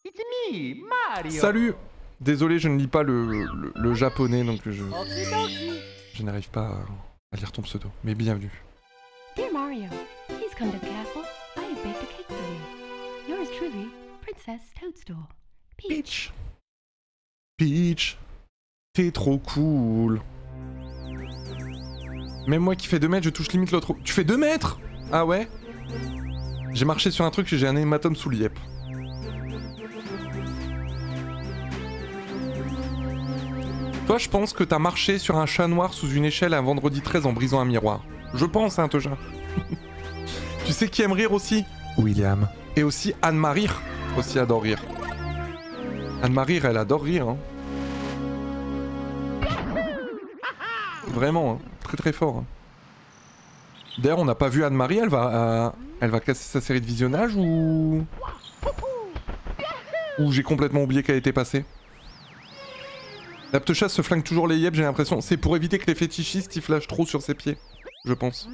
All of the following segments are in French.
It's me, Mario. Salut. Désolé, je ne lis pas le japonais, donc Okidoki. je n'arrive pas à lire ton pseudo. Mais bienvenue. Dear Mario, please come to the castle. I have baked a cake for you. Yours truly, Princess Toadstool. Peach. Peach. T'es trop cool. Même moi qui fais 2 mètres, je touche limite l'autre. Tu fais 2 mètres? Ah ouais? J'ai marché sur un truc et j'ai un hématome sous l'iep. Toi, je pense que t'as marché sur un chat noir sous une échelle un vendredi 13 en brisant un miroir. Je pense, hein, Toja. Tu sais qui aime rire aussi? William. Et aussi Anne-Marie. Aussi adore rire. Anne-Marie, elle adore rire. Hein. Vraiment, hein. Très très fort. Hein. D'ailleurs, on n'a pas vu Anne-Marie, elle va casser sa série de visionnage ou j'ai complètement oublié qu'elle était passée. La ptechasse se flingue toujours les yeux, j'ai l'impression. C'est pour éviter que les fétichistes y flashent trop sur ses pieds, je pense.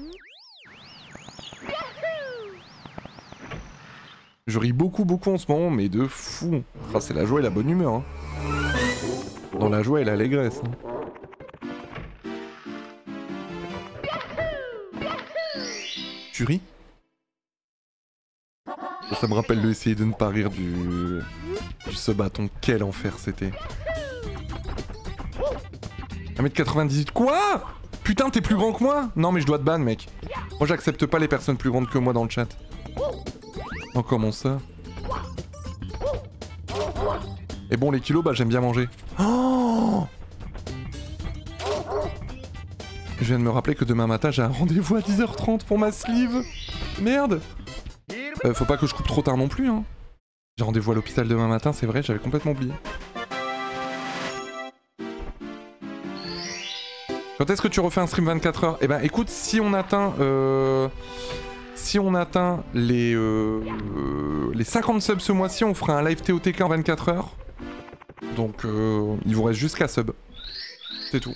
Je ris beaucoup en ce moment, mais de fou. Ah, c'est la joie et la bonne humeur. Hein. Dans la joie et l'allégresse. Hein. Tu ris? Ça me rappelle de essayer de ne pas rire du sub-bâton. Quel enfer c'était. 1m98, quoi? Putain, t'es plus grand que moi? Non, mais je dois te ban, mec. Moi, j'accepte pas les personnes plus grandes que moi dans le chat. Oh, comment ça? Et bon, les kilos, bah, j'aime bien manger. Oh! Je viens de me rappeler que demain matin, j'ai un rendez-vous à 10h30 pour ma sleeve. Merde! Faut pas que je coupe trop tard non plus, hein. J'ai rendez-vous à l'hôpital demain matin, c'est vrai, j'avais complètement oublié. Quand est-ce que tu refais un stream 24 heures? Eh ben écoute, si on atteint les 50 subs ce mois-ci, on fera un live TOTK en 24 heures. Donc il vous reste jusqu'à sub. C'est tout.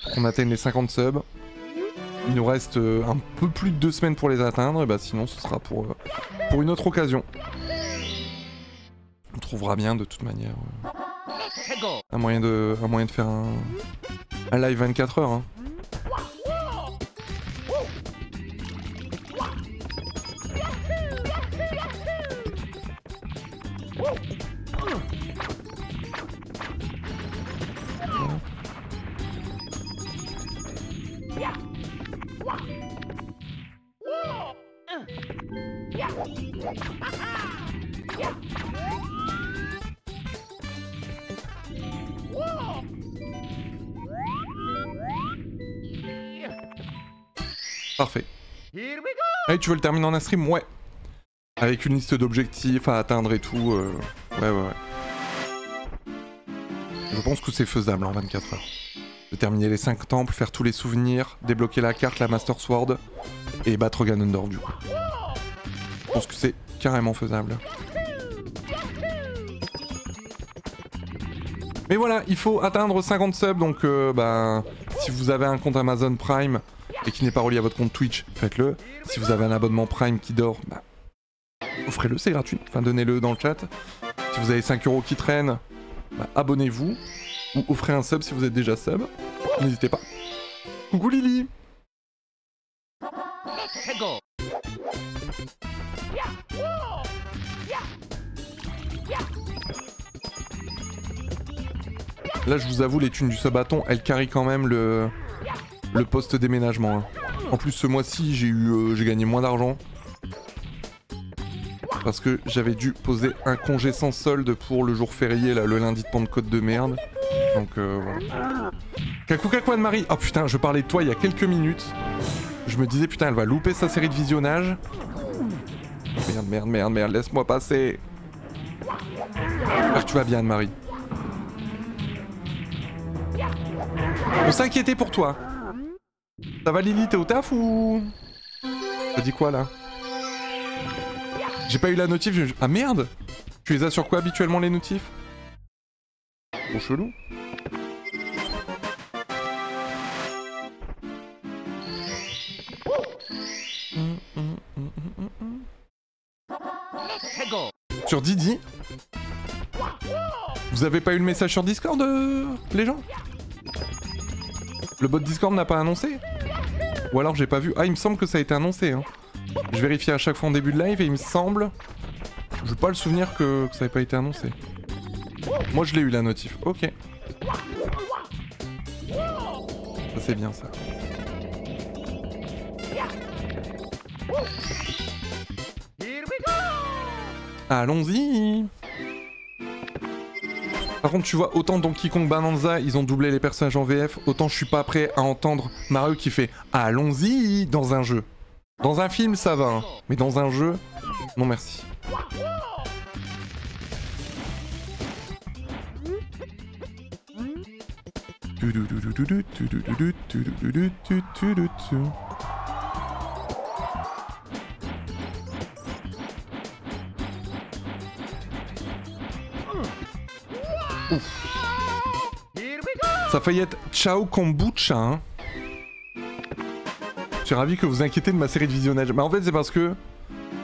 Pour qu'on atteigne les 50 subs. Il nous reste un peu plus de 2 semaines pour les atteindre, et bah sinon ce sera pour une autre occasion. On trouvera bien de toute manière un moyen de faire un live 24 heures. Hein. Parfait. Allez, tu veux le terminer en un stream? Ouais. Avec une liste d'objectifs à atteindre et tout. Ouais. Je pense que c'est faisable en 24 heures. De terminer les 5 temples, faire tous les souvenirs, débloquer la carte, la Master Sword et battre Ganondorf du coup. Je pense que c'est carrément faisable. Mais voilà, il faut atteindre 50 subs, donc si vous avez un compte Amazon Prime et qui n'est pas relié à votre compte Twitch, faites-le. Si vous avez un abonnement Prime qui dort, offrez-le, c'est gratuit. Enfin, donnez-le dans le chat. Si vous avez 5 € qui traînent, abonnez-vous. Ou offrez un sub si vous êtes déjà sub. N'hésitez pas. Coucou Lily. Là, je vous avoue, les thunes du sub-bâton, elles carry quand même le post-déménagement. Hein. En plus, ce mois-ci, j'ai gagné moins d'argent. Parce que j'avais dû poser un congé sans solde pour le jour férié, là, le lundi de Pentecôte de merde. Donc, voilà. Kakou Anne-Marie. Oh putain, je parlais de toi il y a quelques minutes. Je me disais, putain, elle va louper sa série de visionnage. Merde, laisse-moi passer. J'espère que tu vas bien, Anne-Marie. On s'inquiétait pour toi. Ça va Lily, t'es au taf ou... T'as dit quoi là? J'ai pas eu la notif, Ah merde! Tu les as sur quoi habituellement les notifs? Trop chelou. Sur Didi. Vous avez pas eu le message sur Discord, les gens? Le bot Discord n'a pas annoncé? Ou alors j'ai pas vu. Ah, il me semble que ça a été annoncé. Hein. Je vérifie à chaque fois en début de live et il me semble... Je n'ai pas le souvenir que ça n'ait pas été annoncé. Moi je l'ai eu la notif. Ok. Ça c'est bien ça. Allons-y. Par contre tu vois, autant Donkey Kong Bonanza ils ont doublé les personnages en VF, autant je suis pas prêt à entendre Mario qui fait allons-y dans un jeu. Dans un film ça va, hein, mais dans un jeu, non merci. Ça a failli être Ciao Kombucha, hein. Je suis ravi que vous inquiétez de ma série de visionnage. Mais en fait c'est parce que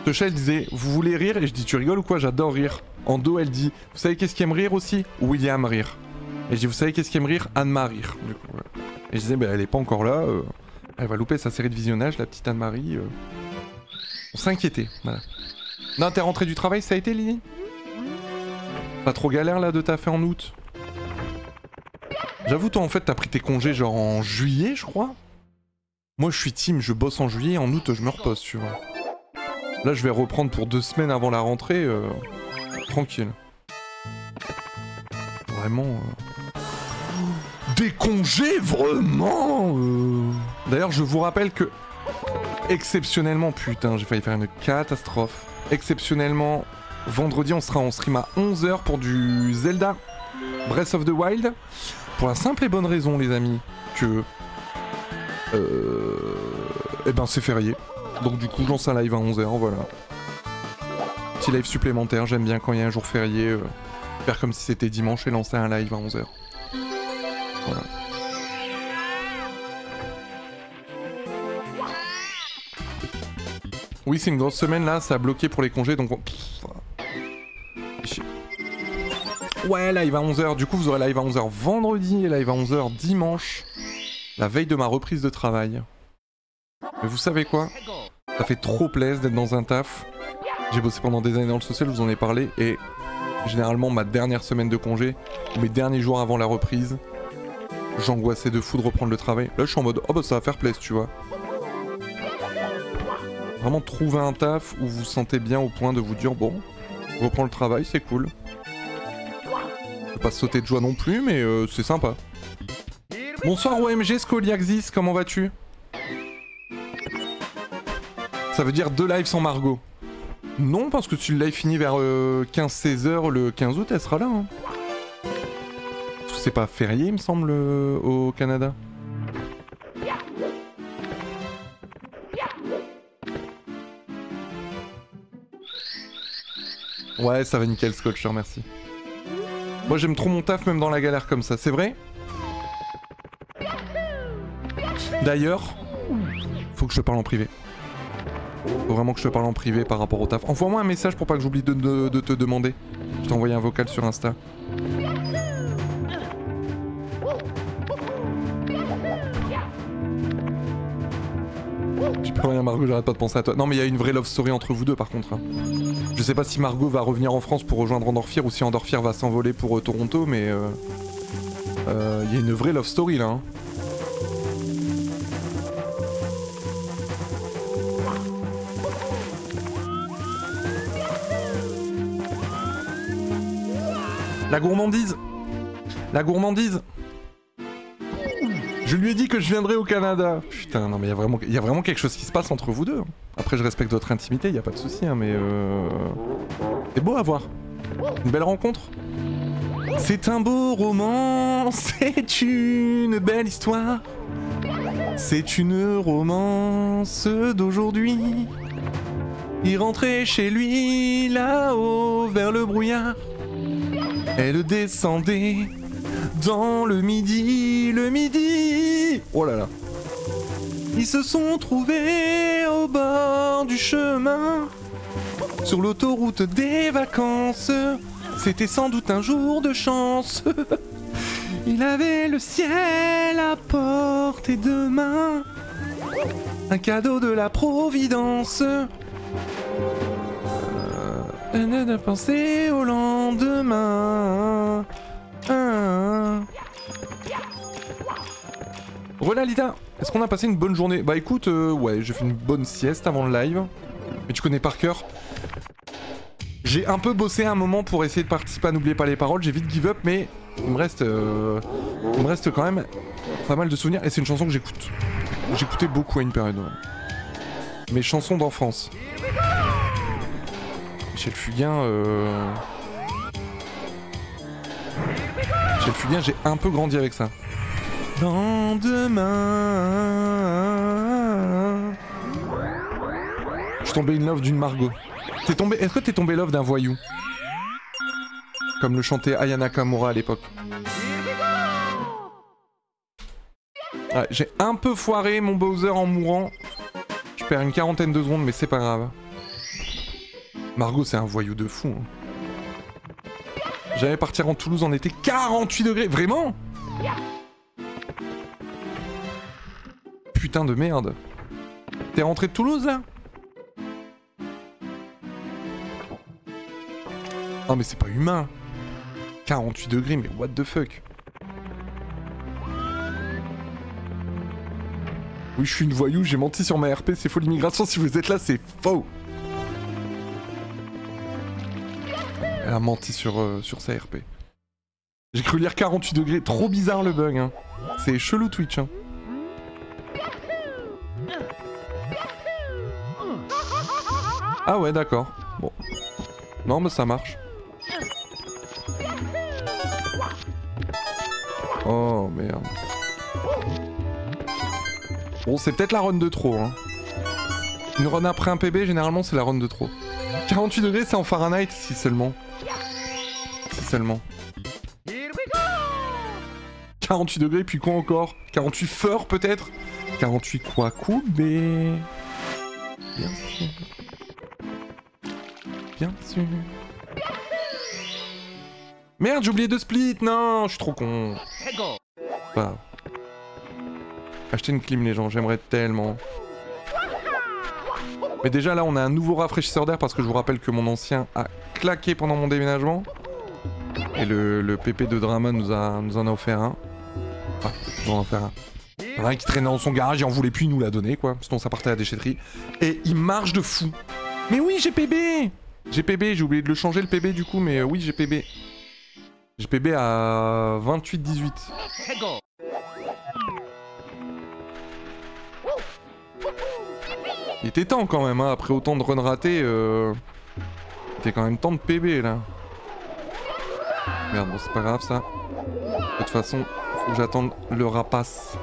Tosha elle disait vous voulez rire et je dis tu rigoles ou quoi, j'adore rire. En dos elle dit vous savez qu'est-ce qui aime rire aussi? William rire. Et je dis vous savez qu'est-ce qui aime rire? Anne-Marie rire. Du coup, voilà. Et je disais bah elle est pas encore là, elle va louper sa série de visionnage, la petite Anne-Marie. On s'inquiétait, voilà. Non t'es rentrée du travail, ça a été Lily? Pas trop galère là de taffer en août? J'avoue toi en fait t'as pris tes congés genre en juillet je crois? Moi je suis team, je bosse en juillet, en août je me repose tu vois. Là je vais reprendre pour 2 semaines avant la rentrée, tranquille. Vraiment... Des congés vraiment D'ailleurs je vous rappelle que... Exceptionnellement, putain j'ai failli faire une catastrophe. Exceptionnellement, vendredi on sera en stream à 11 h pour du Zelda Breath of the Wild. Pour la simple et bonne raison les amis, que... Eh ben c'est férié. Donc du coup je lance un live à 11 h, voilà. Petit live supplémentaire, j'aime bien quand il y a un jour férié, faire comme si c'était dimanche et lancer un live à 11 h. Voilà. Oui c'est une grosse semaine là, ça a bloqué pour les congés donc... Ouais live à 11 h, du coup vous aurez live à 11 h vendredi et live à 11 h dimanche. La veille de ma reprise de travail. Mais vous savez quoi? Ça fait trop plaisir d'être dans un taf. J'ai bossé pendant des années dans le social, je vous en ai parlé, et généralement ma dernière semaine de congé, mes derniers jours avant la reprise, j'angoissais de fou de reprendre le travail. Là je suis en mode, oh bah ça va faire plaisir, tu vois. Vraiment trouver un taf où vous vous sentez bien au point de vous dire, bon, je reprends le travail, c'est cool. Je vais pas sauter de joie non plus, mais c'est sympa. Bonsoir OMG Scoliaxis, comment vas-tu? Ça veut dire 2 lives sans Margot. Non, parce que si le live finit vers 15-16 h le 15 août, elle sera là. Hein. C'est pas férié, il me semble, au Canada. Ouais, ça va nickel, Scott, je te remercie. Moi, j'aime trop mon taf, même dans la galère comme ça, c'est vrai? D'ailleurs, faut que je te parle en privé. Faut vraiment que je te parle en privé par rapport au taf. Envoie-moi un message pour pas que j'oublie de te demander. Je t'ai envoyé un vocal sur Insta. J'ai pas rien Margot, j'arrête pas de penser à toi. Non mais il y a une vraie love story entre vous deux par contre. Hein. Je sais pas si Margot va revenir en France pour rejoindre Endorphir ou si Endorphir va s'envoler pour Toronto, mais y a une vraie love story là. Hein. La gourmandise. La gourmandise. Je lui ai dit que je viendrais au Canada. Putain, non mais il y a vraiment quelque chose qui se passe entre vous deux. Après je respecte votre intimité, il y a pas de souci, hein, mais c'est beau à voir. Une belle rencontre. C'est un beau roman, c'est une belle histoire. C'est une romance d'aujourd'hui. Il rentrait chez lui là-haut vers le brouillard. Elle descendait dans le midi, Oh là là. Ils se sont trouvés au bord du chemin. Sur l'autoroute des vacances, c'était sans doute un jour de chance. Il avait le ciel à portée de main, un cadeau de la Providence. De penser au lendemain. Relalita, est-ce qu'on a passé une bonne journée? Bah écoute, ouais, j'ai fait une bonne sieste avant le live. Mais tu connais par cœur. J'ai un peu bossé un moment pour essayer de participer à N'oubliez pas les paroles. J'ai vite give up, mais il me reste quand même pas mal de souvenirs. Et c'est une chanson que j'écoute. J'écoutais beaucoup à une période. Ouais. Mes chansons d'enfance. Michel Fugain, Michel Fugain, j'ai un peu grandi avec ça. Lendemain. Je suis tombé in love d'une Margot. Est-ce que t'es tombé love d'un voyou? Comme le chantait Aya Nakamura à l'époque. Ouais, j'ai un peu foiré mon Bowser en mourant. Je perds une quarantaine de secondes, mais c'est pas grave. Margot, c'est un voyou de fou. Hein. J'allais partir en Toulouse en été, 48 degrés, vraiment? Putain de merde. T'es rentré de Toulouse, là? Oh, mais c'est pas humain. 48 degrés, mais what the fuck? Oui, je suis une voyou, j'ai menti sur ma RP, c'est faux l'immigration, si vous êtes là, c'est faux. Elle a menti sur sa RP. J'ai cru lire 48 degrés, trop bizarre le bug. Hein. C'est chelou Twitch. Hein. Ah ouais, d'accord. Bon. Non, mais ça marche. Oh merde. Bon, c'est peut-être la run de trop. Hein. Une run après un PB, généralement, c'est la run de trop. 48 degrés, c'est en Fahrenheit, si seulement. Si seulement. 48 degrés, puis quoi encore? 48 feurs, peut-être? 48 quoi? Koubé. Bien sûr. Bien sûr. Merde, j'ai oublié de split. Non, je suis trop con. Bah. Achetez une clim, les gens, j'aimerais tellement. Mais déjà là on a un nouveau rafraîchisseur d'air parce que je vous rappelle que mon ancien a claqué pendant mon déménagement. Et le PP de Drama nous en a offert un. Enfin, nous en a offert un. Il y en a un qui traînait dans son garage, il en voulait plus, il nous l'a donné quoi. Sinon ça partait à la déchetterie. Et il marche de fou. Mais oui j'ai PB. J'ai PB, j'ai oublié de le changer le PB du coup, mais oui j'ai PB. J'ai PB à 28-18. Il était temps quand même, hein, après autant de runs ratés, il était quand même temps de PB là. Merde, bon c'est pas grave ça. De toute façon, faut que j'attende le rapace.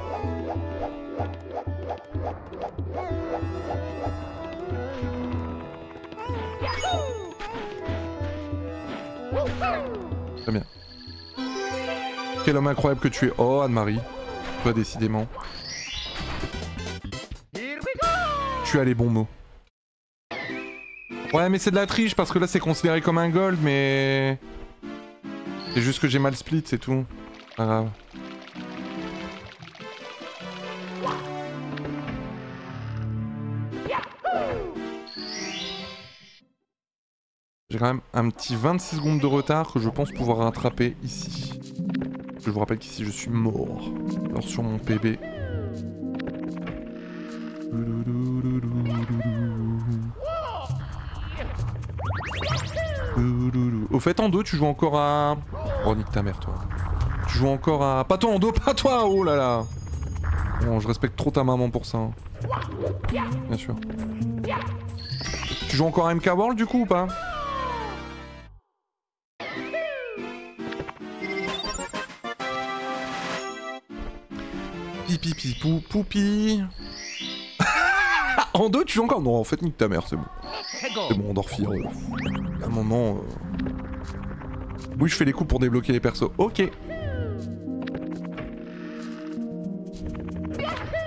Très bien. Quel homme incroyable que tu es. Oh Anne-Marie, toi décidément. Tu as les bons mots. Ouais mais c'est de la triche parce que là c'est considéré comme un gold mais... C'est juste que j'ai mal split c'est tout. Pas grave. J'ai quand même un petit 26 secondes de retard que je pense pouvoir rattraper ici. Je vous rappelle qu'ici je suis mort. Alors sur mon PB. Au fait Ando tu joues encore à... Oh nique ta mère toi. Tu joues encore à... Pas toi Ando, pas toi. Oh là là. Bon je respecte trop ta maman pour ça. Hein. Bien sûr. Tu joues encore à MK World du coup ou pas? Pipi pipi poupi. En deux, tu joues encore? Non, en fait, nique ta mère, c'est bon. C'est bon, Endorphir. À un moment... Oui, je fais les coups pour débloquer les persos. Ok.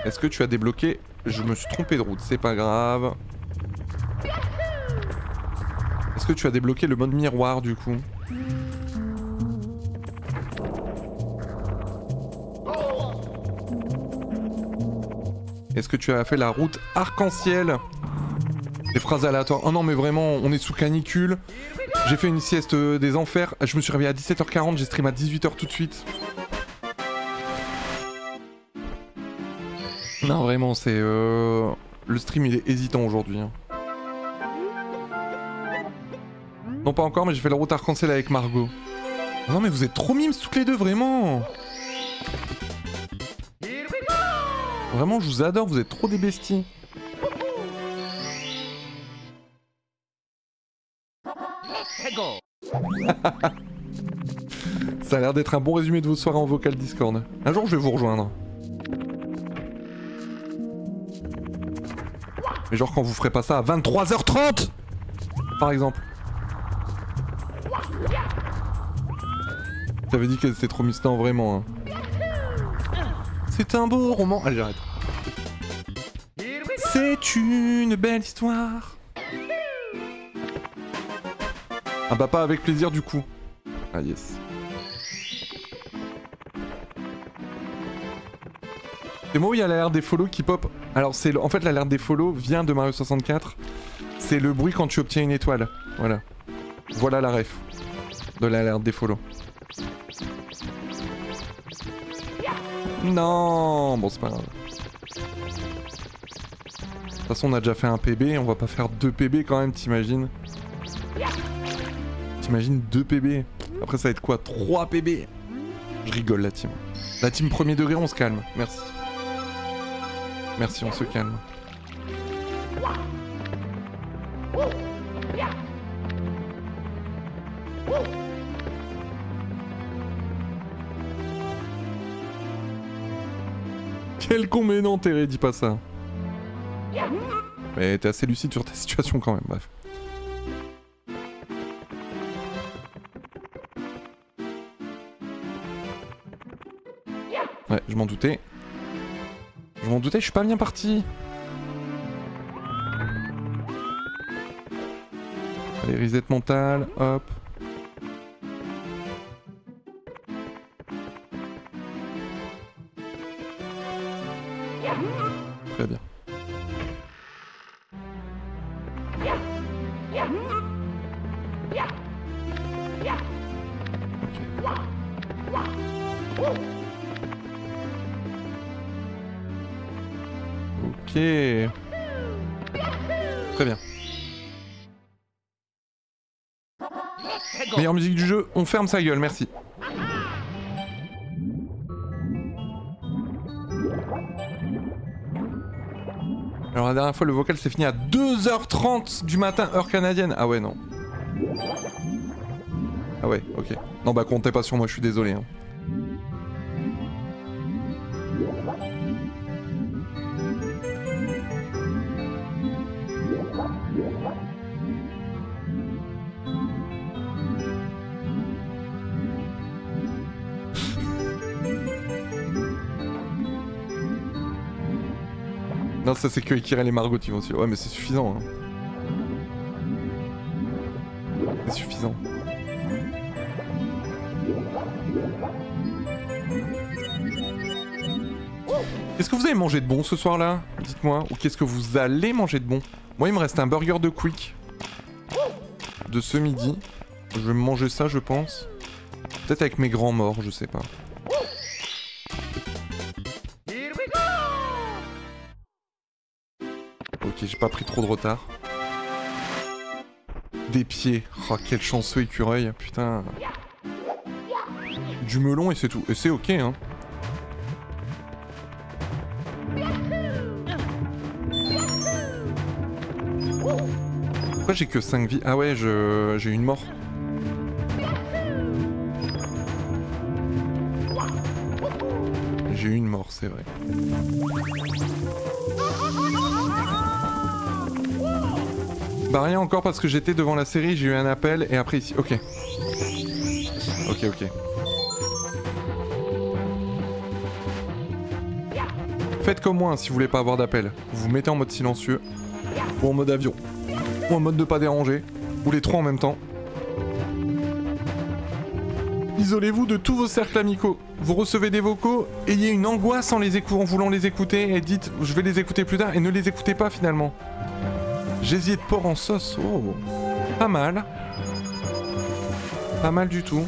Est-ce que tu as débloqué? Je me suis trompé de route, c'est pas grave. Est-ce que tu as débloqué le mode miroir du coup? Est-ce que tu as fait la route arc-en-ciel? Des phrases aléatoires. Oh non mais vraiment, on est sous canicule. J'ai fait une sieste des enfers. Je me suis réveillé à 17h40, j'ai stream à 18h tout de suite. Non vraiment, c'est... Le stream il est hésitant aujourd'hui. Hein. Non pas encore, mais j'ai fait la route arc-en-ciel avec Margot. Non mais vous êtes trop mimes toutes les deux, vraiment. Vraiment, je vous adore, vous êtes trop des besties. Ça a l'air d'être un bon résumé de vos soirées en vocal Discord. Un jour, je vais vous rejoindre. Mais genre quand vous ferez pas ça à 23h30 par exemple. T'avais dit qu'elle était trop mystère vraiment. Hein. C'est un beau roman. Allez, j'arrête. C'est une belle histoire. Ah bah pas avec plaisir du coup. Ah yes. C'est moi où il y a l'alerte des follow qui pop. Alors c'est en fait l'alerte des follow vient de Mario 64. C'est le bruit quand tu obtiens une étoile. Voilà. Voilà la ref de l'alerte des follow. Non, bon c'est pas grave. De toute façon on a déjà fait un PB, on va pas faire 2 PB quand même, t'imagines? T'imagines 2 PB? Après ça va être quoi? 3 PB? Je rigole la team. La team premier degré, on se calme, merci. Merci, on se calme. Quel con, mais non, Terry, dis pas ça. Mais t'es assez lucide sur ta situation quand même, bref. Ouais, je m'en doutais. Je m'en doutais, je suis pas bien parti. Allez, reset mental, hop. Très bien. Ok. Très bien. Meilleure musique du jeu, on ferme sa gueule, merci. Alors la dernière fois le vocal s'est fini à 2h30 du matin, heure canadienne. Ah ouais non. Ah ouais, ok. Non bah comptez pas sur moi, je suis désolé. Hein. Non, ça c'est que Ekirel et Margot qui vont suivre. Ouais, mais c'est suffisant. Hein. C'est suffisant. Qu'est-ce que vous avez mangé de bon ce soir-là? Dites-moi. Ou qu'est-ce que vous allez manger de bon? Moi, il me reste un burger de Quick. De ce midi. Je vais me manger ça, je pense. Peut-être avec mes grands morts, je sais pas. Ok, j'ai pas pris trop de retard. Des pieds. Oh, quel chanceux écureuil, putain. Du melon et c'est tout. Et c'est ok, hein. Pourquoi j'ai que 5 vies? Ah ouais, j'ai une mort. J'ai eu une mort, c'est vrai. Bah rien encore parce que j'étais devant la série, j'ai eu un appel et après ici. Ok. Ok, ok. Faites comme moi hein, si vous voulez pas avoir d'appel. Vous vous mettez en mode silencieux ou en mode avion ou en mode de pas déranger. Ou les trois en même temps. Isolez-vous de tous vos cercles amicaux. Vous recevez des vocaux, ayez une angoisse en voulant les écouter et dites je vais les écouter plus tard et ne les écoutez pas finalement. Gésier de porc en sauce, oh, pas mal. Pas mal du tout.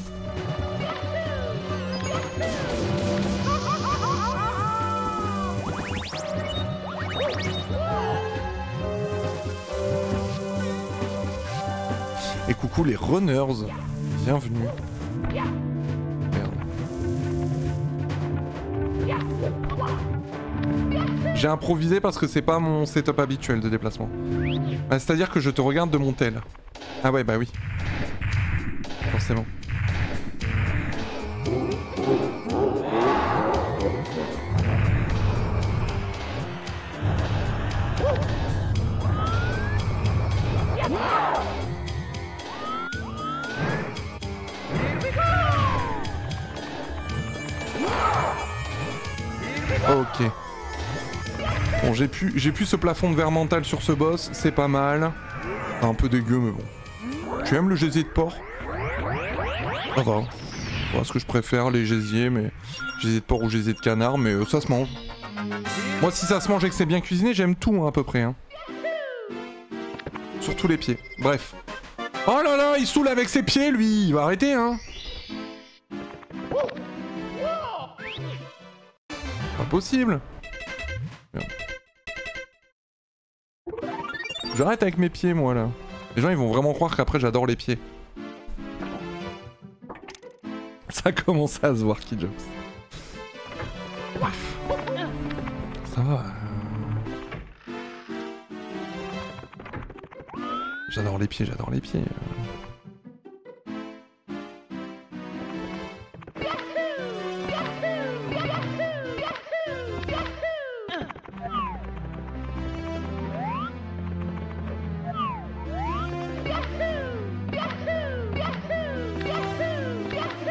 Et coucou les runners, bienvenue. Merde. J'ai improvisé parce que c'est pas mon setup habituel de déplacement. Bah, c'est-à-dire que je te regarde de mon tel. Ah ouais, bah oui. Forcément. Ok. Bon, j'ai pu ce plafond de verre mental sur ce boss, c'est pas mal. Un peu dégueu, mais bon. Tu aimes le gésier de porc? Ça va. C'est pas ce que je préfère, les gésiers, mais gésier de porc ou gésier de canard, mais ça se mange. Moi, si ça se mange et que c'est bien cuisiné, j'aime tout, hein, à peu près. Hein. Surtout les pieds. Bref. Oh là là, il saoule avec ses pieds, lui. Il va arrêter, hein. Pas possible. J'arrête avec mes pieds, moi, là. Les gens, ils vont vraiment croire qu'après, j'adore les pieds. Ça commence à se voir, Kidjox. Bref. Ça va. J'adore les pieds, j'adore les pieds.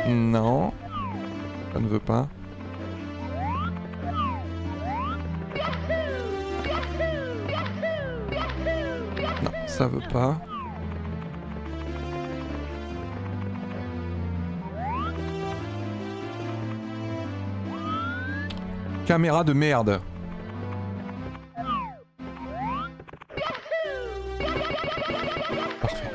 Non, ça ne veut pas. Non, ça veut pas. Caméra de merde. Parfait.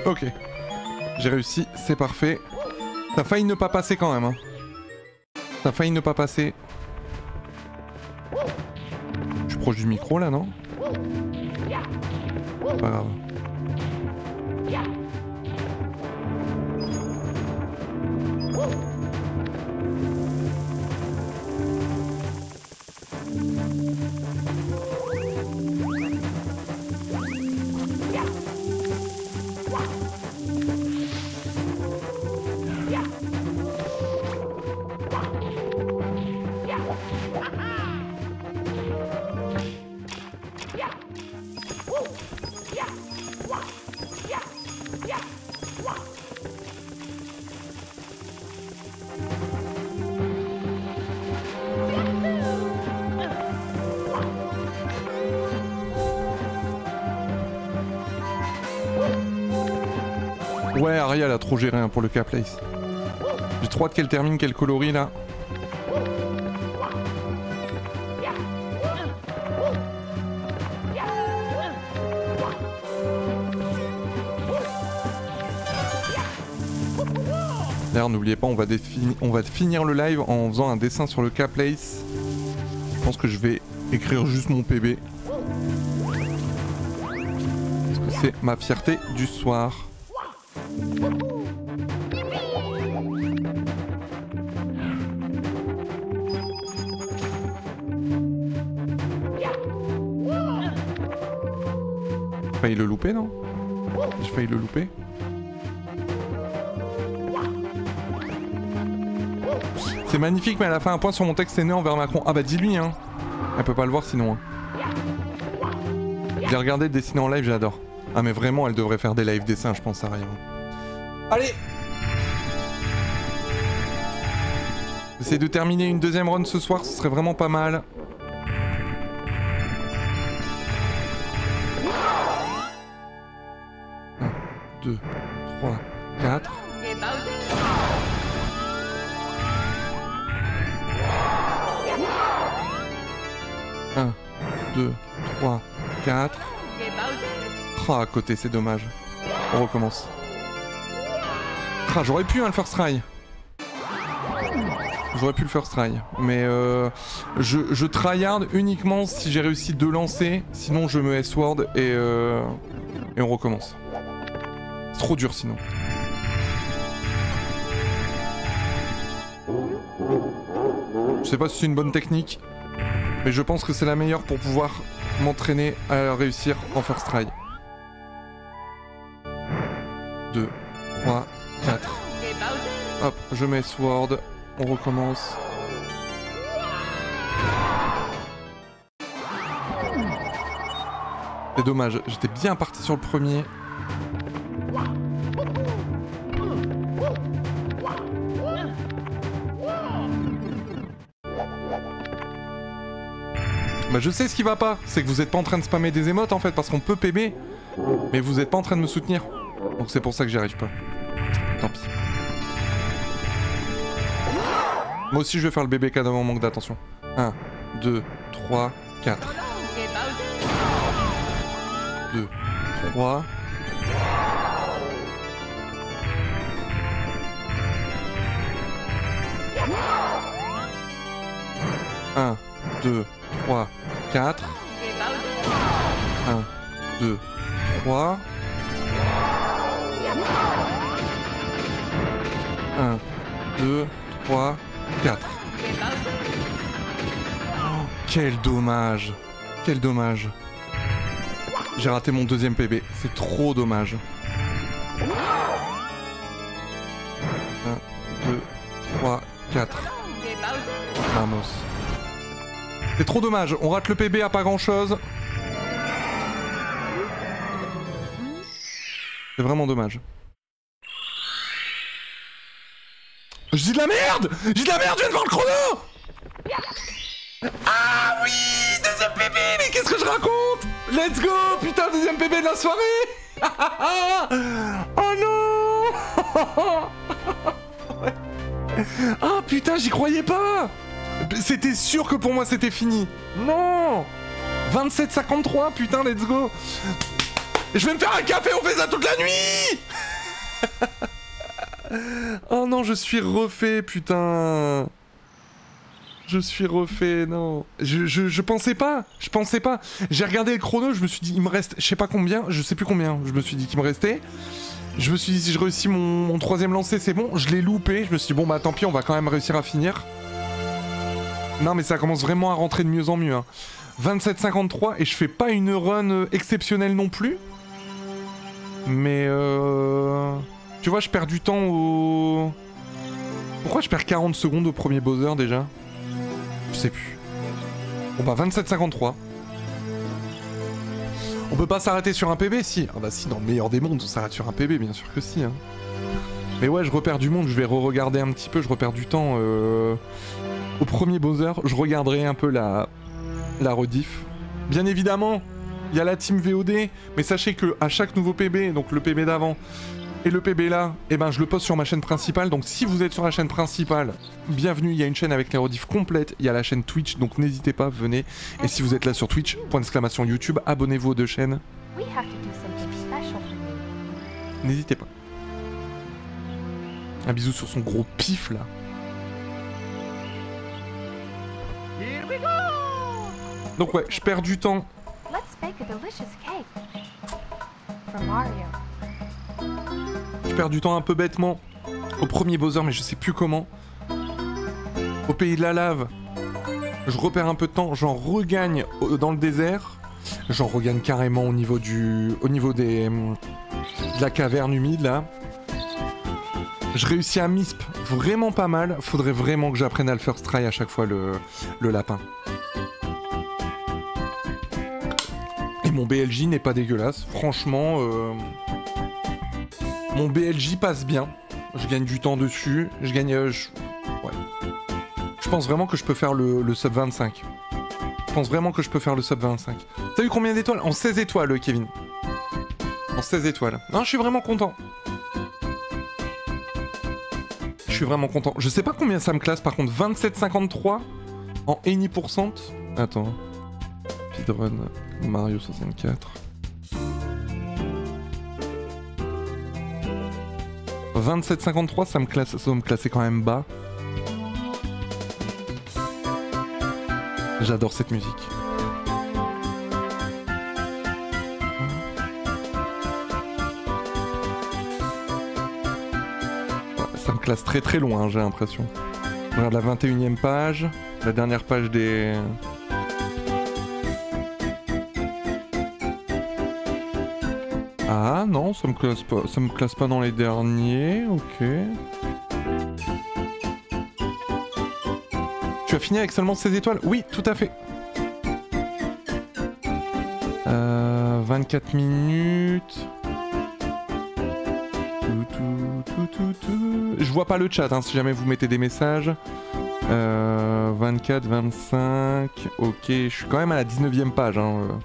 Ok, j'ai réussi, c'est parfait. T'as failli ne pas passer quand même. Hein. T'as failli ne pas passer. Je suis proche du micro là, non? Pas grave. Ouais, Aria elle a trop géré hein, pour le K-Place. J'ai trop hâte qu'elle termine, qu'elle colorie là. D'ailleurs, n'oubliez pas, on va finir le live en faisant un dessin sur le K-Place. Je pense que je vais écrire juste mon PB. Parce que c'est ma fierté du soir. Failli le louper, non ? J'ai failli le louper. C'est magnifique, mais elle a fait un point sur mon texte né envers Macron. Ah bah dis-lui, hein. Elle peut pas le voir sinon. Hein. J'ai regardé dessiner en live, j'adore. Ah mais vraiment, elle devrait faire des live dessins, je pense, à rien. Allez! J'essaie de terminer une deuxième run ce soir, ce serait vraiment pas mal. Un, 2, 3, 4. Un, 2, 3, 4. Oh, à côté, c'est dommage. On recommence. Ah, j'aurais pu, hein, le first try. J'aurais pu le first try. Mais je tryhard uniquement si j'ai réussi 2 lancers. Sinon, je me S-word et on recommence. C'est trop dur sinon. Je sais pas si c'est une bonne technique. Mais je pense que c'est la meilleure pour pouvoir m'entraîner à réussir en first try. 2, 3, 4. Hop, je mets sword. On recommence. C'est dommage, j'étais bien parti sur le premier. Bah je sais ce qui va pas, c'est que vous êtes pas en train de spammer des émotes en fait, parce qu'on peut PB, mais vous êtes pas en train de me soutenir. Donc c'est pour ça que j'y arrive pas. Tant pis. Moi aussi je vais faire le BBK dans mon manque d'attention. 1, 2, 3, 4. 2, 3. Un, 2, 3, 4. 1, 2, 3. 1, 2, 3, 4. Oh, quel dommage. Quel dommage. J'ai raté mon deuxième PB. C'est trop dommage. 1, 2, 3, 4. Vamos. C'est trop dommage. On rate le PB à pas grand chose. C'est vraiment dommage. Je dis de la merde! Je dis de la merde, je viens de voir le chrono! Ah oui! Deuxième PB! Mais qu'est-ce que je raconte? Let's go! Putain, deuxième PB de la soirée! Oh non! Ah putain, j'y croyais pas! C'était sûr que pour moi c'était fini. Non! 27,53, putain, let's go! Je vais me faire un café, on fait ça toute la nuit! Oh non, je suis refait, putain. Je suis refait, non. Je pensais pas. Je pensais pas. J'ai regardé le chrono, je me suis dit, il me reste, je sais pas combien, je sais plus combien. Je me suis dit qu'il me restait. Je me suis dit, si je réussis mon troisième lancer, c'est bon. Je l'ai loupé. Je me suis dit, bon, bah tant pis, on va quand même réussir à finir. Non, mais ça commence vraiment à rentrer de mieux en mieux. Hein. 27,53 et je fais pas une run exceptionnelle non plus. Mais tu vois, je perds du temps au... Pourquoi je perds 40 secondes au premier buzzer déjà? Je sais plus. Bon bah 27,53. On peut pas s'arrêter sur un PB si. Ah bah si, dans le meilleur des mondes, on s'arrête sur un PB, bien sûr que si. Hein. Mais ouais, je repère du monde, je vais re-regarder un petit peu, je repère du temps. Au premier buzzer, je regarderai un peu la rediff. Bien évidemment, il y a la team VOD, mais sachez que à chaque nouveau PB, donc le PB d'avant et le PB là, eh ben je le poste sur ma chaîne principale. Donc si vous êtes sur la chaîne principale, bienvenue, il y a une chaîne avec les rediffs complètes, il y a la chaîne Twitch, donc n'hésitez pas, venez. Et si vous êtes là sur Twitch, ! YouTube, abonnez-vous aux deux chaînes. N'hésitez pas. Un bisou sur son gros pif là. Donc ouais, je perds du temps. Je perds du temps un peu bêtement au premier buzzer, mais je sais plus comment. Au pays de la lave, je repère un peu de temps, j'en regagne dans le désert. J'en regagne carrément au niveau des de la caverne humide là. Je réussis à misp vraiment pas mal. Faudrait vraiment que j'apprenne à le first try à chaque fois le lapin. Et mon BLJ n'est pas dégueulasse. Franchement, mon BLJ passe bien. Je gagne du temps dessus. Je gagne... ouais. Je pense vraiment que je peux faire le sub 25. Je pense vraiment que je peux faire le sub 25. T'as eu combien d'étoiles? En 16 étoiles, Kevin. En 16 étoiles. Non, je suis vraiment content. Je suis vraiment content. Je sais pas combien ça me classe par contre. 27,53 en any %. Attends. Speedrun Mario 64. 27,53, ça va me classer quand même bas. J'adore cette musique. Ça me classe très très loin, j'ai l'impression. Je regarde la 21e page, la dernière page des... Ah non, ça me classe pas dans les derniers, ok. Tu as fini avec seulement 16 étoiles? Oui, tout à fait. 24 minutes. Je vois pas le chat hein, si jamais vous mettez des messages. 24, 25. Ok, je suis quand même à la 19e page. Hein.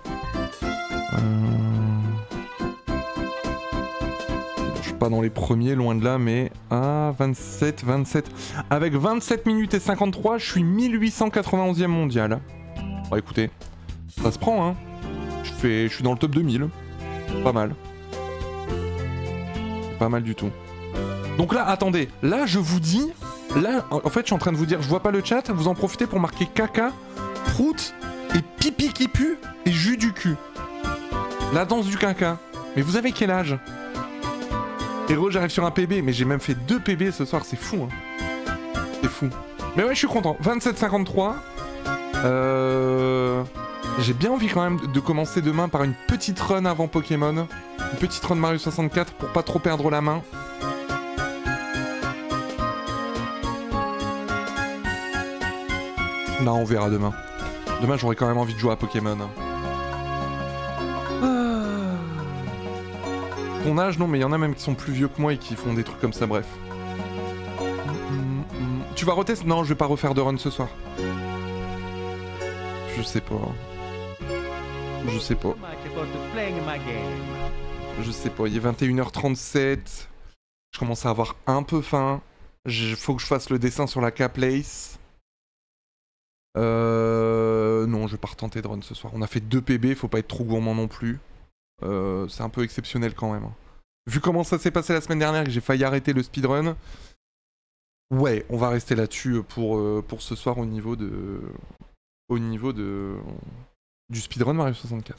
Je suis pas dans les premiers, loin de là, mais... Ah, 27, 27. Avec 27 minutes et 53, je suis 1891e mondial. Bon, écoutez, ça se prend, hein. Je suis dans le top 2000. Pas mal. Pas mal du tout. Donc là, attendez. Là, je vous dis... Là, en fait, je suis en train de vous dire, je vois pas le chat, vous en profitez pour marquer caca, prout, et pipi qui pue, et jus du cul. La danse du caca. Mais vous avez quel âge? Héros, j'arrive sur un PB, mais j'ai même fait 2 PB ce soir, c'est fou. Hein. C'est fou. Mais ouais, je suis content. 27,53. J'ai bien envie quand même de commencer demain par une petite run avant Pokémon. Une petite run Mario 64 pour pas trop perdre la main. Non, on verra demain. Demain, j'aurai quand même envie de jouer à Pokémon. Ton âge, non, mais il y en a même qui sont plus vieux que moi et qui font des trucs comme ça, bref. Tu vas retester? Non, je vais pas refaire de run ce soir. Je sais pas. Je sais pas. Je sais pas, il est 21h37. Je commence à avoir un peu faim. Faut que je fasse le dessin sur la K-Place. Non, je vais pas retenter de run ce soir. On a fait 2 PB, faut pas être trop gourmand non plus. C'est un peu exceptionnel quand même. Vu comment ça s'est passé la semaine dernière et que j'ai failli arrêter le speedrun, ouais, on va rester là-dessus pour ce soir au niveau du speedrun Mario 64.